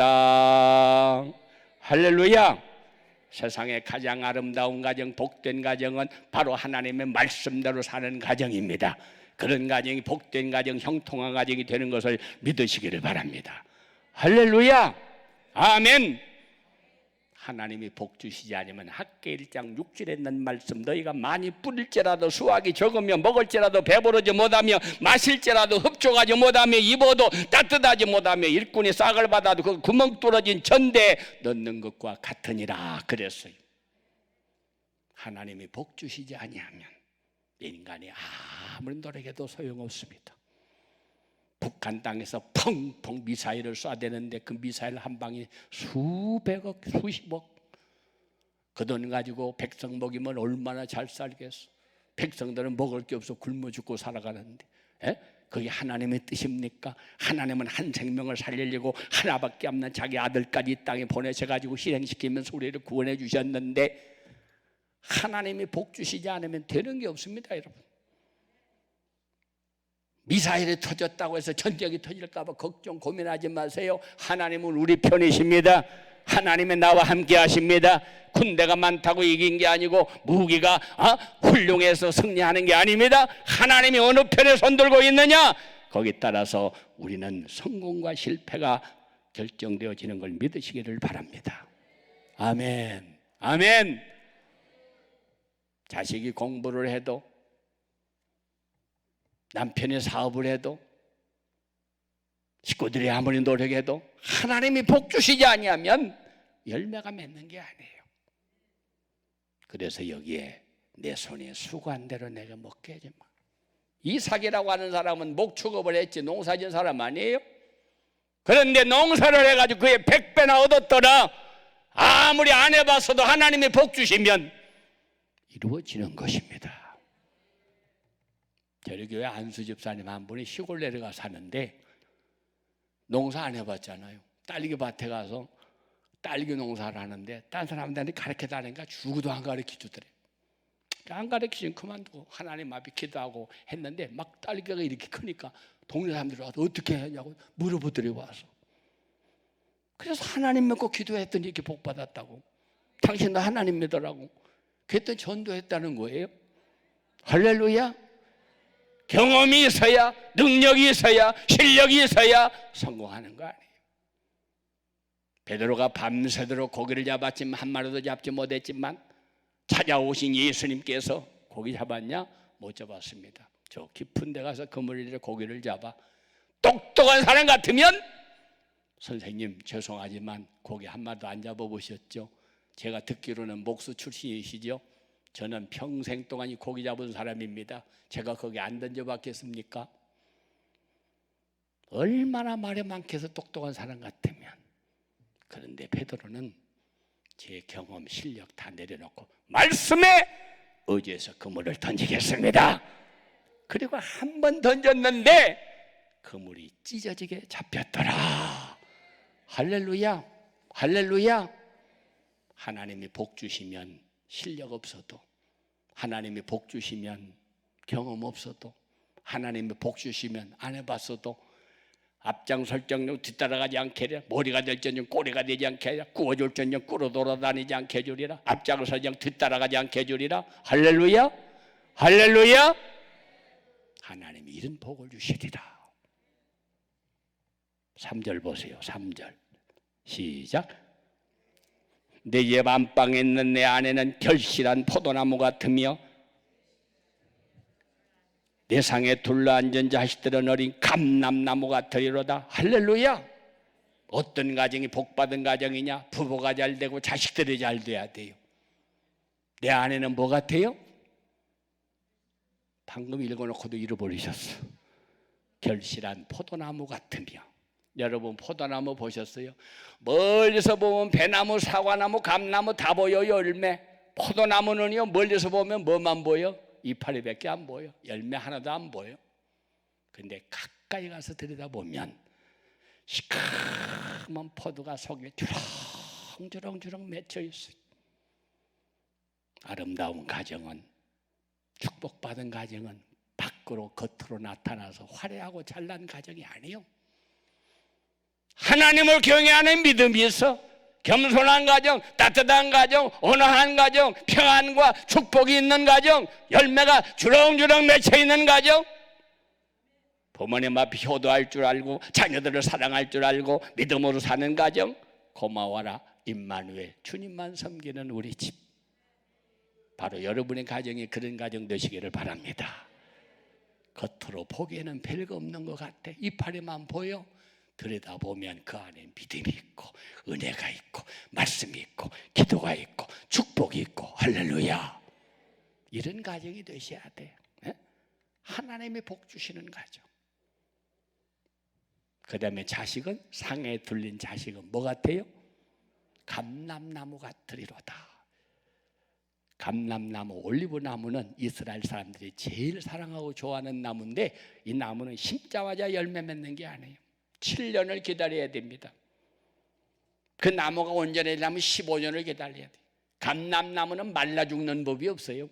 Speaker 2: 찬송하리로다. 할렐루야. 세상의 가장 아름다운 가정, 복된 가정은 바로 하나님의 말씀대로 사는 가정입니다. 그런 가정이 복된 가정, 형통한 가정이 되는 것을 믿으시기를 바랍니다. 할렐루야. 아멘. 하나님이 복 주시지 않으면 학개 1장 6절에 있는 말씀, 너희가 많이 뿌릴지라도 수확이 적으며 먹을지라도 배부르지 못하며 마실지라도 흡족하지 못하며 입어도 따뜻하지 못하며 일꾼이 싹을 받아도 그 구멍 뚫어진 전대에 넣는 것과 같으니라 그랬어요. 하나님이 복 주시지 아니하면 인간이 아무리 노력해도 소용없습니다. 북한 땅에서 펑펑 미사일을 쏴대는데 그 미사일 한 방이 수백억, 수십억. 그 돈 가지고 백성 먹이면 얼마나 잘 살겠어. 백성들은 먹을 게 없어 굶어 죽고 살아가는데 그게 하나님의 뜻입니까? 하나님은 한 생명을 살리려고 하나밖에 없는 자기 아들까지 이 땅에 보내셔가지고 실행시키면서 우리를 구원해 주셨는데 하나님이 복 주시지 않으면 되는 게 없습니다, 여러분. 미사일이 터졌다고 해서 전쟁이 터질까 봐 걱정 고민하지 마세요. 하나님은 우리 편이십니다. 하나님은 나와 함께 하십니다. 군대가 많다고 이긴 게 아니고 무기가 훌륭해서 승리하는 게 아닙니다. 하나님이 어느 편에 손들고 있느냐, 거기에 따라서 우리는 성공과 실패가 결정되어지는 걸 믿으시기를 바랍니다. 아멘. 아멘. 자식이 공부를 해도, 남편이 사업을 해도, 식구들이 아무리 노력해도 하나님이 복 주시지 아니하면 열매가 맺는 게 아니에요. 그래서 여기에 내 손에 수고한 대로 내가 먹게 하지 마. 이삭이라고 하는 사람은 목축업을 했지 농사진 사람 아니에요? 그런데 농사를 해가지고 그의 100배나 얻었더라. 아무리 안 해봤어도 하나님이 복 주시면 이루어지는 것입니다. 저희 교회 안수 집사님 한 분이 시골 내려가 사는데 농사 안 해봤잖아요. 딸기 밭에 가서 딸기 농사를 하는데 딴 사람들한테 가르쳐달라니까 죽어도 안 가르쳐주더래. 안 가르치면 그만두고 하나님 앞에 기도하고 했는데 막 딸기가 이렇게 크니까 동네 사람들이 와서 어떻게 하냐고 물어보더래요. 와서. 그래서 하나님 믿고 기도했더니 이렇게 복 받았다고. 당신도 하나님 믿으라고. 그랬더니 전도했다는 거예요. 할렐루야. 경험이 있어야, 능력이 있어야, 실력이 있어야 성공하는 거 아니에요. 베드로가 밤새도록 고기를 잡았지만 한 마리도 잡지 못했지만 찾아오신 예수님께서 고기 잡았냐? 못 잡았습니다. 저 깊은 데 가서 그물에 고기를 잡아. 똑똑한 사람 같으면 선생님 죄송하지만 고기 한 마리도 안 잡아보셨죠? 제가 듣기로는 목수 출신이시죠? 저는 평생 동안 이 고기 잡은 사람입니다. 제가 거기 안 던져봤겠습니까? 얼마나 말이 많게서 똑똑한 사람 같으면. 그런데 베드로는 제 경험, 실력 다 내려놓고 말씀에 의지해서 그물을 던지겠습니다. 그리고 한 번 던졌는데 그물이 찢어지게 잡혔더라. 할렐루야, 할렐루야. 하나님이 복 주시면 실력 없어도, 하나님이 복 주시면 경험 없어도, 하나님이 복 주시면 안 해봤어도 앞장설정령 뒤따라가지 않게 해라. 머리가 될전령 꼬리가 되지 않게 해라. 구워줄전령 꿇어 돌아다니지 않게 해주리라. 앞장설정 뒤따라가지 않게 해주리라. 할렐루야, 할렐루야. 하나님이 이런 복을 주시리라. 3절 보세요. 3절 시작. 내 집 안방에 있는 내 아내는 결실한 포도나무 같으며 내 상에 둘러앉은 자식들은 어린 감람나무 같으리로다. 할렐루야. 어떤 가정이 복받은 가정이냐? 부부가 잘 되고 자식들이 잘 돼야 돼요. 내 아내는 뭐 같아요? 방금 읽어놓고도 잃어버리셨어. 결실한 포도나무 같으며. 여러분 포도나무 보셨어요? 멀리서 보면 배나무, 사과나무, 감나무 다 보여요. 열매. 포도나무는요 멀리서 보면 뭐만 보여? 이파리밖에 안 보여. 열매 하나도 안 보여. 근데 가까이 가서 들여다보면 시커먼 포도가 속에 주렁주렁 맺혀 있어요. 아름다운 가정은, 축복받은 가정은 밖으로 겉으로 나타나서 화려하고 잘난 가정이 아니에요. 하나님을 경외하는 믿음이 있어. 겸손한 가정, 따뜻한 가정, 온화한 가정, 평안과 축복이 있는 가정, 열매가 주렁주렁 맺혀 있는 가정, 부모님 앞에 효도할 줄 알고 자녀들을 사랑할 줄 알고 믿음으로 사는 가정. 고마워라 임마누엘, 주님만 섬기는 우리 집. 바로 여러분의 가정이 그런 가정 되시기를 바랍니다. 겉으로 보기에는 별거 없는 것 같아. 이파리만 보여. 들여다보면 그 안에 믿음이 있고 은혜가 있고 말씀이 있고 기도가 있고 축복이 있고. 할렐루야. 이런 가정이 되셔야 돼요. 하나님이 복 주시는 가정. 그 다음에 자식은, 상에 둘린 자식은 뭐 같아요? 감람나무 같으리로다. 감람나무, 올리브나무는 이스라엘 사람들이 제일 사랑하고 좋아하는 나무인데 이 나무는 심자마자 열매 맺는 게 아니에요. 7년을 기다려야 됩니다. 그 나무가 온전해지려면 15년을 기다려야 돼요. 감람나무는 말라 죽는 법이 없어요.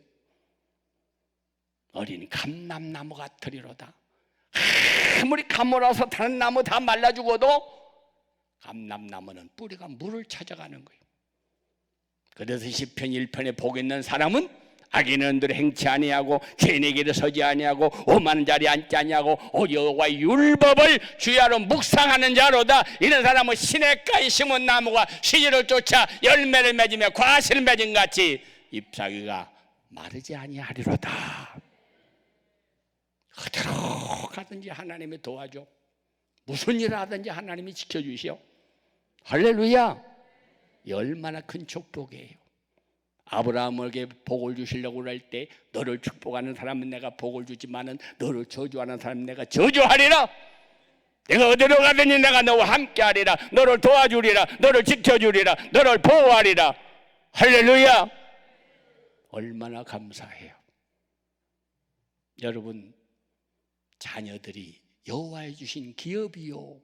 Speaker 2: 어린 감람나무 같으리로다. 아무리 가물어서 다른 나무 다 말라 죽어도 감람나무는 뿌리가 물을 찾아가는 거예요. 그래서 시편 1편에 복 있는 사람은 악인은 늘 행치 아니하고 죄인의 길에 서지 아니하고 오만한 자리에 앉지 아니하고 오직 여호와의 율법을 주야로 묵상하는 자로다. 이런 사람은 시냇가에 심은 나무가 시기를 쫓아 열매를 맺으며 과실을 맺은 같이 잎사귀가 마르지 아니하리로다. 어디로 가든지 하나님이 도와줘. 무슨 일을 하든지 하나님이 지켜주시오. 할렐루야. 이 얼마나 큰 축복이에요. 아브라함에게 복을 주시려고 할 때 너를 축복하는 사람은 내가 복을 주지만은 너를 저주하는 사람은 내가 저주하리라. 내가 어디로 가든지 내가 너와 함께하리라. 너를 도와주리라. 너를 지켜주리라. 너를 보호하리라. 할렐루야. 얼마나 감사해요. 여러분, 자녀들이 여호와의 주신 기업이요.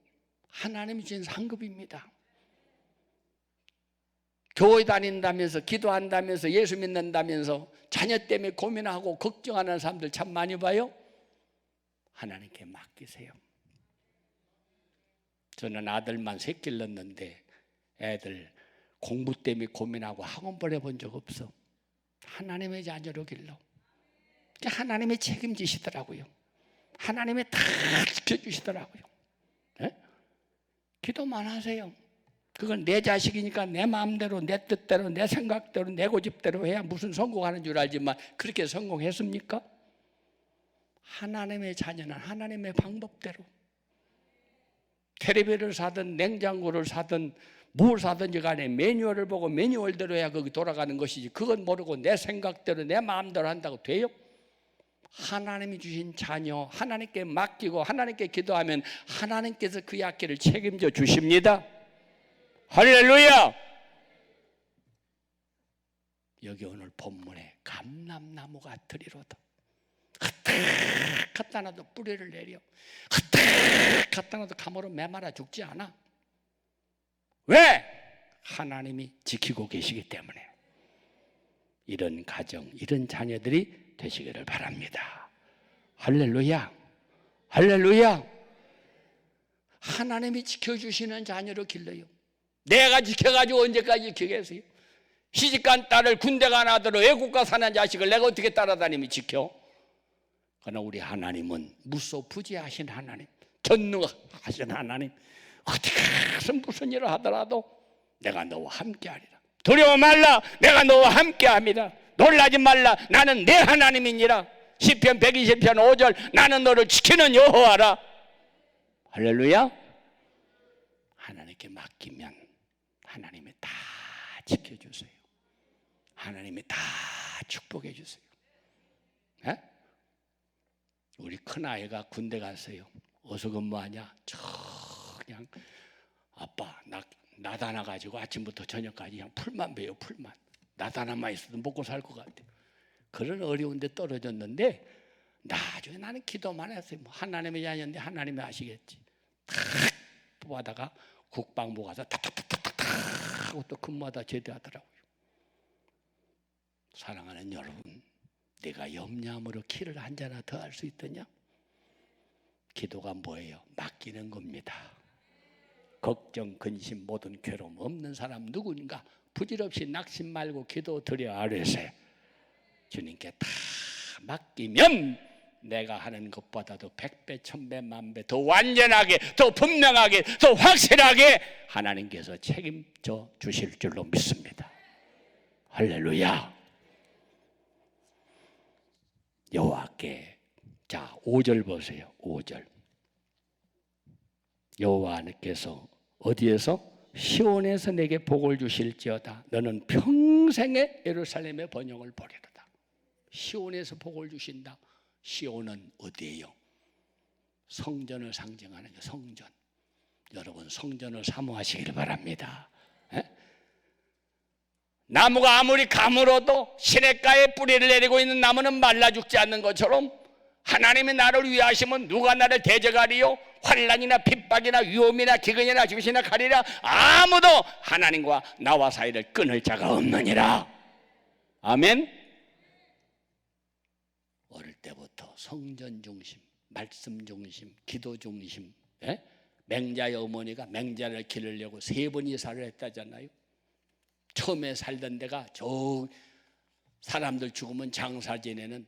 Speaker 2: 하나님이 주신 상급입니다. 교회 다닌다면서, 기도한다면서, 예수 믿는다면서 자녀 때문에 고민하고 걱정하는 사람들 참 많이 봐요. 하나님께 맡기세요. 저는 아들만 셋길 낳는데 애들 공부 때문에 고민하고 학원 보내본 적 없어. 하나님의 자녀로 길러. 하나님이 책임지시더라고요. 하나님이 다 지켜주시더라고요. 네? 기도만 하세요. 그건 내 자식이니까 내 마음대로, 내 뜻대로, 내 생각대로, 내 고집대로 해야 무슨 성공하는 줄 알지만 그렇게 성공했습니까? 하나님의 자녀는 하나님의 방법대로, 텔레비를 사든 냉장고를 사든 뭘 사든지 간에 매뉴얼을 보고 매뉴얼대로 해야 거기 돌아가는 것이지, 그건 모르고 내 생각대로 내 마음대로 한다고 돼요? 하나님이 주신 자녀 하나님께 맡기고 하나님께 기도하면 하나님께서 그 약기를 책임져 주십니다. 할렐루야. 여기 오늘 본문에 감람나무가 들이로다. 흩 갖다 놔도 뿌리를 내려, 흩 갖다 놔도 가물어 메말아 죽지 않아. 왜? 하나님이 지키고 계시기 때문에. 이런 가정, 이런 자녀들이 되시기를 바랍니다. 할렐루야. 할렐루야. 하나님이 지켜주시는 자녀로 길러요. 내가 지켜가지고 언제까지 지키겠어요? 시집간 딸을 군대 간 아들을 외국가 사는 자식을 내가 어떻게 따라다니며 지켜? 그러나 우리 하나님은 무소부지하신 하나님, 전능하신 하나님. 어떻게 해서 무슨 일을 하더라도 내가 너와 함께하리라. 두려워 말라, 내가 너와 함께합니다. 놀라지 말라, 나는 내 하나님이니라. 시편 120편 5절, 나는 너를 지키는 여호와라. 할렐루야. 하나님께 맡기면 하나님이 다 지켜주세요. 하나님이 다 축복해 주세요. 에? 우리 큰아이가 군대 갔어요. 어디서 근무하냐? 그냥 아빠 나다나 가지고 아침부터 저녁까지 그냥 풀만 베요. 풀만. 나다나만 있어도 먹고 살 것 같아. 그런 어려운데 떨어졌는데 나중에 나는 기도만 했어요. 뭐 하나님의 자녀인데 하나님이 아시겠지. 탁 뽑아다가 국방부 가서 탁탁탁탁탁 하고 또 근무하다 제대하더라고요. 사랑하는 여러분, 내가 염려함으로 키를 한 자나 더 할 수 있더냐? 기도가 뭐예요? 맡기는 겁니다. 걱정, 근심, 모든 괴로움 없는 사람 누구인가 부질없이 낙심 말고 기도 드려 아뢰세요. 주님께 다 맡기면 내가 하는 것보다도 100배, 1000배, 만배 더 완전하게, 더 분명하게, 더 확실하게 하나님께서 책임져 주실 줄로 믿습니다. 할렐루야. 여호와께, 자 5절 보세요. 5절. 여호와께서 어디에서? 시온에서 내게 복을 주실지어다. 너는 평생에 예루살렘의 번영을 보리로다. 시온에서 복을 주신다. 시온은 어디예요? 성전을 상징하는 게 성전. 여러분 성전을 사모하시길 바랍니다. 에? 나무가 아무리 가물어도 시냇가에 뿌리를 내리고 있는 나무는 말라 죽지 않는 것처럼 하나님이 나를 위하시면 누가 나를 대적하리요? 환난이나 핍박이나 위험이나 기근이나 지시나 칼이나 아무도 하나님과 나와 사이를 끊을 자가 없느니라. 아멘. 어릴 때부터 성전 중심, 말씀 중심, 기도 중심. 맹자의 어머니가 맹자를 기르려고 3번 이사를 했다잖아요. 처음에 살던 데가 저 사람들 죽으면 장사 지내는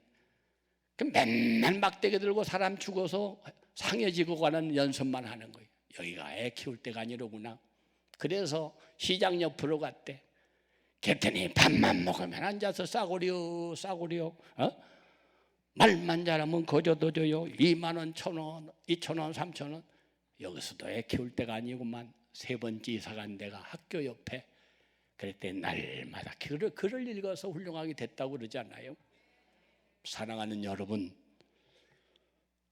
Speaker 2: 맨날 막대기 들고 사람 죽어서 상해 지고 가는 연습만 하는 거예요. 여기가 애 키울 때가 아니로구나. 그래서 시장 옆으로 갔대. 그랬더니 밥만 먹으면 앉아서 싸구려 말만 잘하면 거저도 줘요. 2만원, 1,000원, 2,000원, 3,000원. 여기서도 애 키울 때가 아니구만. 3번째 이사 간 데가 학교 옆에. 그랬더니 날마다 글을 읽어서 훌륭하게 됐다고 그러지 않아요? 사랑하는 여러분,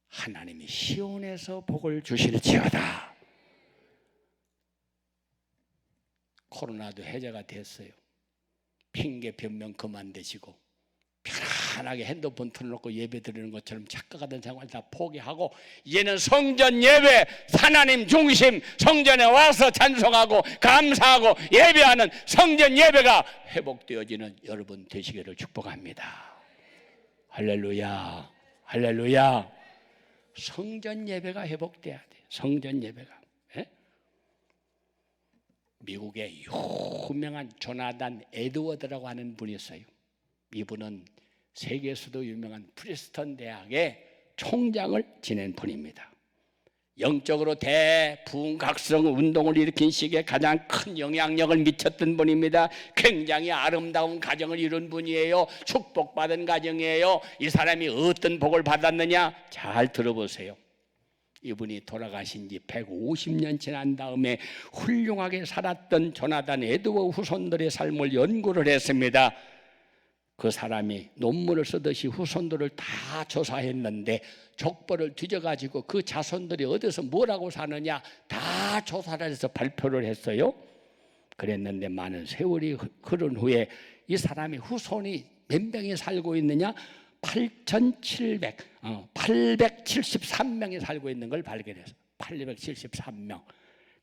Speaker 2: 하나님이 시온에서 복을 주실지어다. 코로나도 해제가 됐어요. 핑계 변명 그만 대시고 환하게 핸드폰 틀어놓고 예배 드리는 것처럼 착각하던 생활 다 포기하고 이제는 성전 예배, 하나님 중심, 성전에 와서 찬송하고 감사하고 예배하는 성전 예배가 회복되어지는 여러분 되시기를 축복합니다. 할렐루야, 할렐루야. 성전 예배가 회복돼야 돼. 성전 예배가. 예? 미국의 유명한 조나단 에드워드라고 하는 분이 있어요. 이분은 세계에서도 유명한 프리스턴 대학의 총장을 지낸 분입니다. 영적으로 대부흥각성 운동을 일으킨 시기에 가장 큰 영향력을 미쳤던 분입니다. 굉장히 아름다운 가정을 이룬 분이에요. 축복받은 가정이에요. 이 사람이 어떤 복을 받았느냐? 잘 들어보세요. 이분이 돌아가신 지 150년 지난 다음에 훌륭하게 살았던 조나단 에드워드 후손들의 삶을 연구를 했습니다. 그 사람이 논문을 쓰듯이 후손들을 다 조사했는데 족보를 뒤져가지고 그 자손들이 어디서 뭐라고 사느냐 다 조사를 해서 발표를 했어요. 그랬는데 많은 세월이 흐른 후에 이 사람이 후손이 몇 명이 살고 있느냐 873명이 살고 있는 걸 발견했어요. 873명.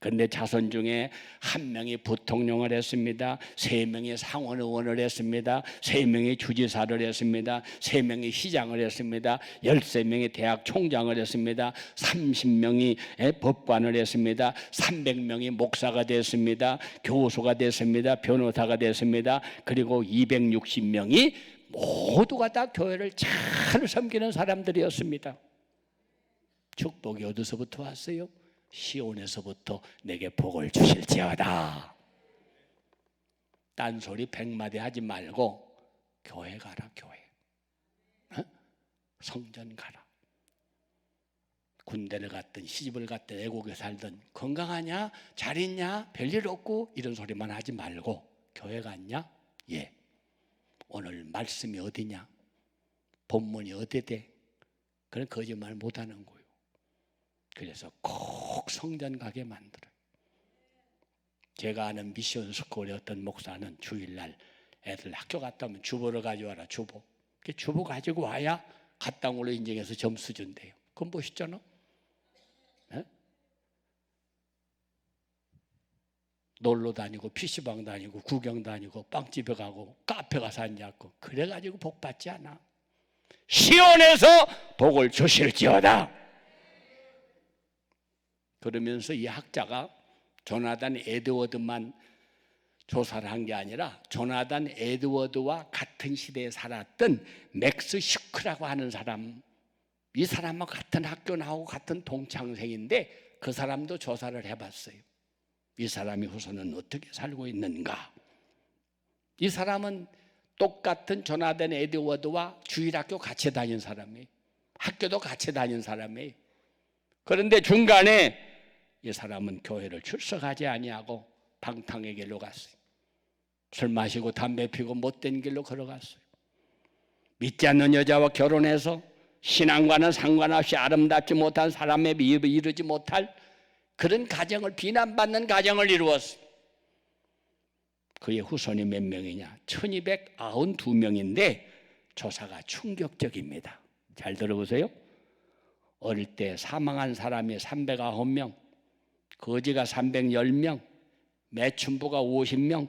Speaker 2: 그런데 자손 중에 한 명이 부통령을 했습니다. 3명이 상원의원을 했습니다. 3명이 주지사를 했습니다. 3명이 시장을 했습니다. 13명이 대학 총장을 했습니다. 30명이 법관을 했습니다. 300명이 목사가 됐습니다. 교수가 됐습니다. 변호사가 됐습니다. 그리고 260명이 모두가 다 교회를 잘 섬기는 사람들이었습니다. 축복이 어디서부터 왔어요? 시온에서부터 내게 복을 주실지어다. 딴소리 100마디 하지 말고 교회 가라. 교회. 성전 가라. 군대를 갔든 시집을 갔든 애국에 살든 건강하냐? 잘 있냐? 별일 없고 이런 소리만 하지 말고 교회 갔냐? 예. 오늘 말씀이 어디냐? 본문이 어디대? 그런 거짓말 못하는 거예요. 그래서 꼭 성전 가게 만들어요. 제가 아는 미션 스쿨의 어떤 목사는 주일날 애들 학교 갔다 오면 주보를 가져와라. 주보. 주보 가지고 와야 갔다 온 걸로 인정해서 점수 준대요. 그건 멋있잖아. 네? 놀러 다니고 PC방 다니고 구경 다니고 빵집에 가고 카페 가서 앉았고 그래가지고 복 받지 않아. 시온에서 복을 주실지어다. 그러면서 이 학자가 조나단 에드워드만 조사를 한 게 아니라 조나단 에드워드와 같은 시대에 살았던 맥스 슈크라고 하는 사람, 이 사람과 같은 학교 나오고 같은 동창생인데 그 사람도 조사를 해봤어요. 이 사람이 후손은 어떻게 살고 있는가. 이 사람은 똑같은 조나단 에드워드와 주일학교 같이 다닌 사람이에요. 학교도 같이 다닌 사람이에요. 그런데 중간에 이 사람은 교회를 출석하지 아니하고 방탕의 길로 갔어요. 술 마시고 담배 피고 못된 길로 걸어갔어요. 믿지 않는 여자와 결혼해서 신앙과는 상관없이 아름답지 못한 사람에 이르지 못할 그런 가정을, 비난받는 가정을 이루었어요. 그의 후손이 몇 명이냐? 1292명인데 조사가 충격적입니다. 잘 들어보세요. 어릴 때 사망한 사람이 309명, 거지가 310명, 매춘부가 50명,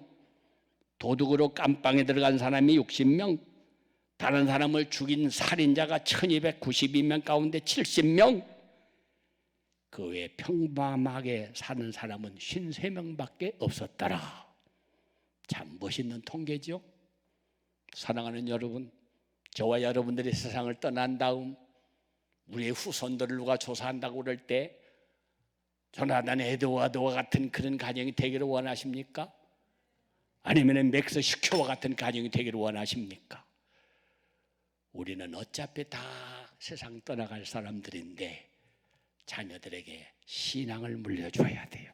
Speaker 2: 도둑으로 깜빵에 들어간 사람이 60명, 다른 사람을 죽인 살인자가 1292명 가운데 70명, 그 외에 평범하게 사는 사람은 53명밖에 없었더라. 참 멋있는 통계죠. 사랑하는 여러분, 저와 여러분들이 세상을 떠난 다음 우리의 후손들을 누가 조사한다고 그럴 때 조나단 에드워드와 같은 그런 가정이 되기를 원하십니까? 아니면 맥스 슈크와 같은 가정이 되기를 원하십니까? 우리는 어차피 다 세상 떠나갈 사람들인데 자녀들에게 신앙을 물려줘야 돼요.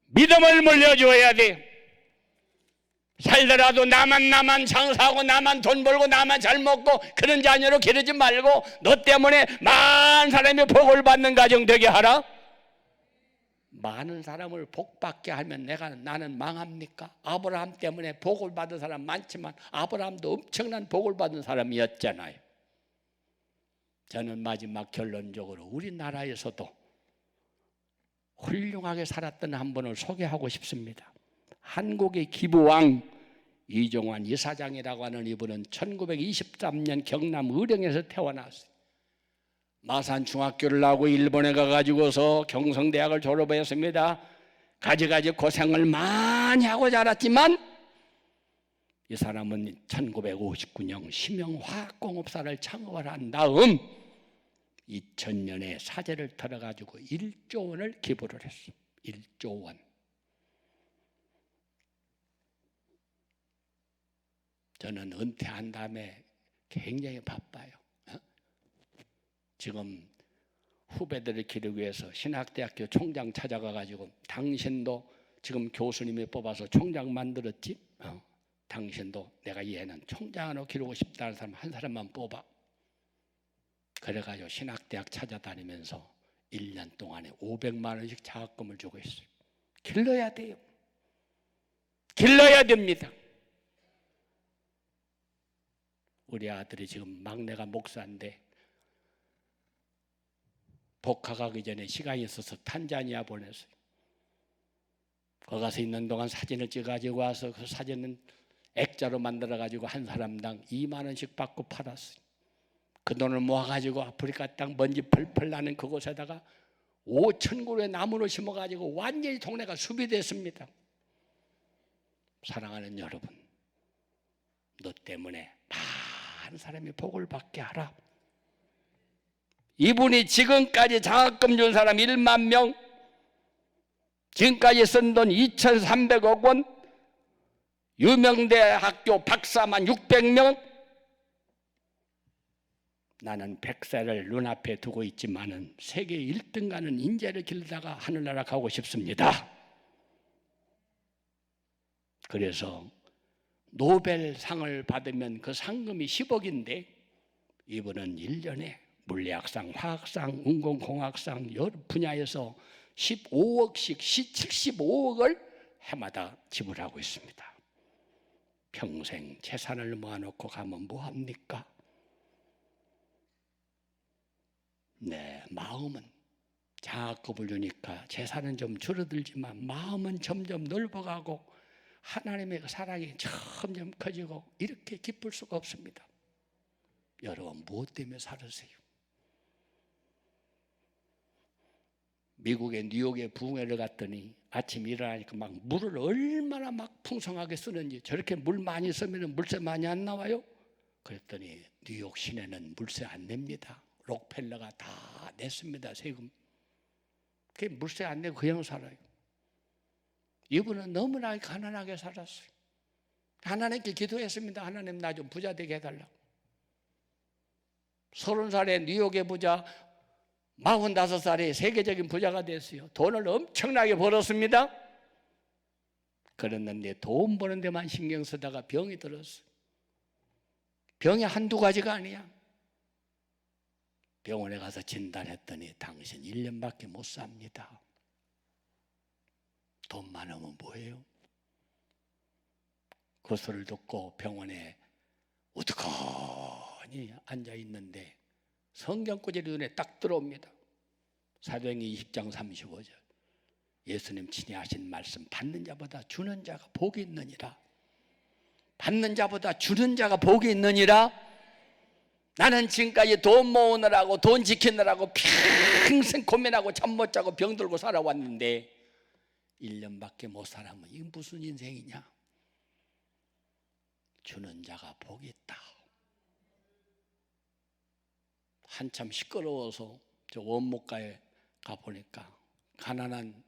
Speaker 2: 믿음을 물려줘야 돼요. 살더라도 나만 장사하고 나만 돈 벌고 나만 잘 먹고 그런 자녀로 기르지 말고 너 때문에 많은 사람이 복을 받는 가정 되게 하라. 많은 사람을 복받게 하면 나는 망합니까? 아브라함 때문에 복을 받은 사람 많지만 아브라함도 엄청난 복을 받은 사람이었잖아요. 저는 마지막 결론적으로 우리나라에서도 훌륭하게 살았던 한 분을 소개하고 싶습니다. 한국의 기부왕 이종환 이사장이라고 하는 이분은 1923년 경남 의령에서 태어났어요. 마산 중학교를 나오고 일본에 가가지고서 경성대학을 졸업했습니다. 가지가지 고생을 많이 하고 자랐지만 이 사람은 1959년 심형화학공업사를 창업을 한 다음 2000년에 사재를 털어가지고 1조 원을 기부를 했어요. 1조 원. 저는 은퇴한 다음에 굉장히 바빠요. 지금 후배들을 기르기 위해서 신학대학교 총장 찾아가가지고 당신도 지금 교수님이 뽑아서 총장 만들었지? 당신도 내가 얘는 총장으로 기르고 싶다는 사람 한 사람만 뽑아. 그래가지고 신학대학 찾아다니면서 1년 동안에 500만 원씩 장학금을 주고 있어요. 길러야 돼요. 길러야 됩니다. 우리 아들이 지금 막내가 목사인데 복학 가기 전에 시간이 있어서 탄자니아 보냈어요. 거기 가서 있는 동안 사진을 찍어가지고 와서 그 사진은 액자로 만들어가지고 한 사람당 2만 원씩 받고 팔았어요. 그 돈을 모아가지고 아프리카 땅 먼지 펄펄 나는 그곳에다가 5천 그루의 나무를 심어가지고 완전히 동네가 숲이 됐습니다. 사랑하는 여러분, 너 때문에 많은 사람이 복을 받게 하라. 이분이 지금까지 장학금 준 사람 1만 명, 지금까지 쓴 돈 2,300억 원, 유명대학교 박사만 600명. 나는 100세를 눈앞에 두고 있지만은 세계 1등 가는 인재를 길러다가 하늘나라 가고 싶습니다. 그래서 노벨상을 받으면 그 상금이 10억인데 이분은 1년에 물리학상, 화학상, 운공공학상 여러 분야에서 15억씩 75억을 해마다 지불하고 있습니다. 평생 재산을 모아놓고 가면 뭐합니까? 네, 마음은 장학금을 주니까 재산은 좀 줄어들지만 마음은 점점 넓어가고 하나님의 그 사랑이 점점 커지고 이렇게 기쁠 수가 없습니다. 여러분 무엇 때문에 살으세요? 미국의 뉴욕에 부흥회를 갔더니 아침 일어나니까 막 물을 얼마나 막 풍성하게 쓰는지 저렇게 물 많이 쓰면 물세 많이 안 나와요? 그랬더니 뉴욕 시내는 물세 안 냅니다. 록펠러가 다 냈습니다. 세금. 그게 물세 안 내고 그냥 살아요. 이분은 너무나 가난하게 살았어요. 하나님께 기도했습니다. 하나님 나 좀 부자 되게 해달라고. 30살에 뉴욕의 부자, 45살에 세계적인 부자가 됐어요. 돈을 엄청나게 벌었습니다. 그랬는데 돈 버는 데만 신경 쓰다가 병이 들었어요. 병이 한두 가지가 아니야. 병원에 가서 진단했더니 당신 1년밖에 못 삽니다. 돈 많으면 뭐예요? 그 소리를 듣고 병원에 우두커니 앉아있는데 성경구절이 눈에 딱 들어옵니다. 사도행전 20장 35절. 예수님 친히 하신 말씀, 받는 자보다 주는 자가 복이 있느니라. 받는 자보다 주는 자가 복이 있느니라. 나는 지금까지 돈 모으느라고 돈 지키느라고 평생 고민하고 잠 못 자고 병들고 살아왔는데 1년밖에 못 살아면 이게 무슨 인생이냐? 주는 자가 복이 있다. 한참 시끄러워서 저 원목가에 가보니까 가난한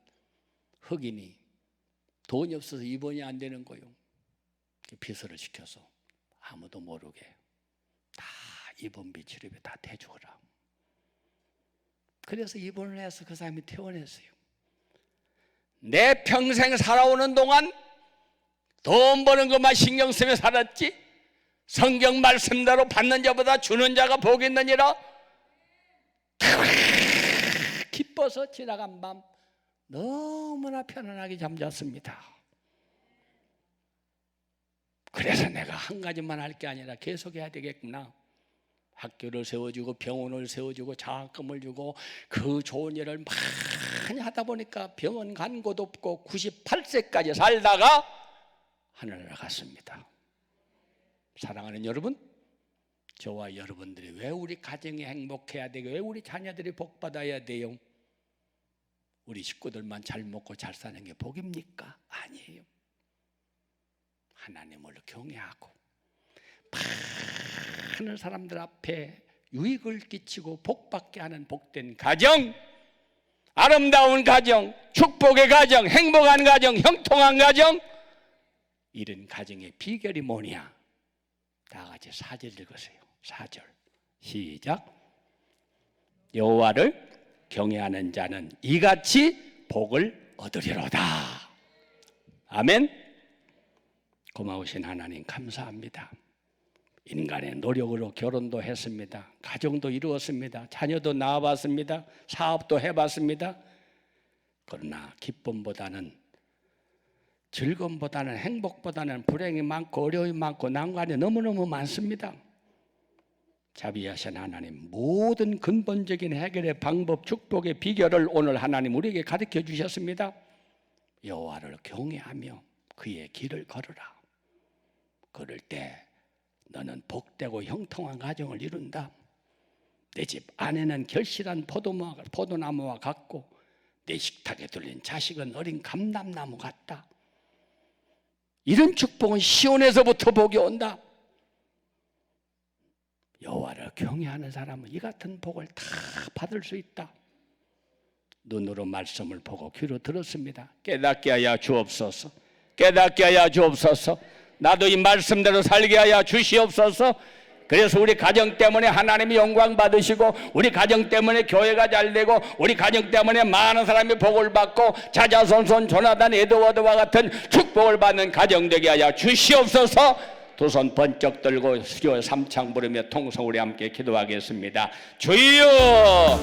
Speaker 2: 흑인이 돈이 없어서 입원이 안 되는 거예요. 비서를 시켜서 아무도 모르게 다 입원비 치료비 다 대주거라. 그래서 입원을 해서 그 사람이 퇴원했어요. 내 평생 살아오는 동안 돈 버는 것만 신경 쓰며 살았지 성경 말씀대로 받는 자보다 주는 자가 복이 있느니라. 기뻐서 지나간 밤 너무나 편안하게 잠잤습니다. 그래서 내가 한 가지만 할 게 아니라 계속해야 되겠구나. 학교를 세워주고 병원을 세워주고 장학금을 주고 그 좋은 일을 많이 하다 보니까 병원 간 곳 없고 98세까지 살다가 하늘을 갔습니다. 사랑하는 여러분, 저와 여러분들이 왜 우리 가정이 행복해야 되고 왜 우리 자녀들이 복받아야 돼요? 우리 식구들만 잘 먹고 잘 사는 게 복입니까? 아니에요. 하나님을 경외하고 많은 사람들 앞에 유익을 끼치고 복받게 하는 복된 가정, 아름다운 가정, 축복의 가정, 행복한 가정, 형통한 가정, 이런 가정의 비결이 뭐냐? 다 같이 4절 읽으세요. 4절 시작. 여호와를 경외하는 자는 이같이 복을 얻으리로다. 아멘. 고마우신 하나님 감사합니다. 인간의 노력으로 결혼도 했습니다. 가정도 이루었습니다. 자녀도 낳아봤습니다. 사업도 해봤습니다. 그러나 기쁨보다는, 즐거움보다는, 행복보다는 불행이 많고 어려움이 많고 난관이 너무너무 많습니다. 자비하신 하나님, 모든 근본적인 해결의 방법, 축복의 비결을 오늘 하나님 우리에게 가르쳐 주셨습니다. 여호와를 경외하며 그의 길을 걸으라. 그럴 때 너는 복되고 형통한 가정을 이룬다. 내 집 안에는 결실한 포도나무와 같고 내 식탁에 둘린 자식은 어린 감람나무 같다. 이런 축복은 시온에서부터 복이 온다. 여호와를 경외하는 사람은 이 같은 복을 다 받을 수 있다. 눈으로 말씀을 보고 귀로 들었습니다. 깨닫게 하여 주옵소서. 깨닫게 하여 주옵소서. 나도 이 말씀대로 살게 하여 주시옵소서. 그래서 우리 가정 때문에 하나님이 영광 받으시고, 우리 가정 때문에 교회가 잘 되고, 우리 가정 때문에 많은 사람이 복을 받고 자자손손 조나단 에드워드와 같은 축복을 받는 가정 되게 하여 주시옵소서. 두 손 번쩍 들고 수요 삼창 부르며 통성 우리 함께 기도하겠습니다. 주여!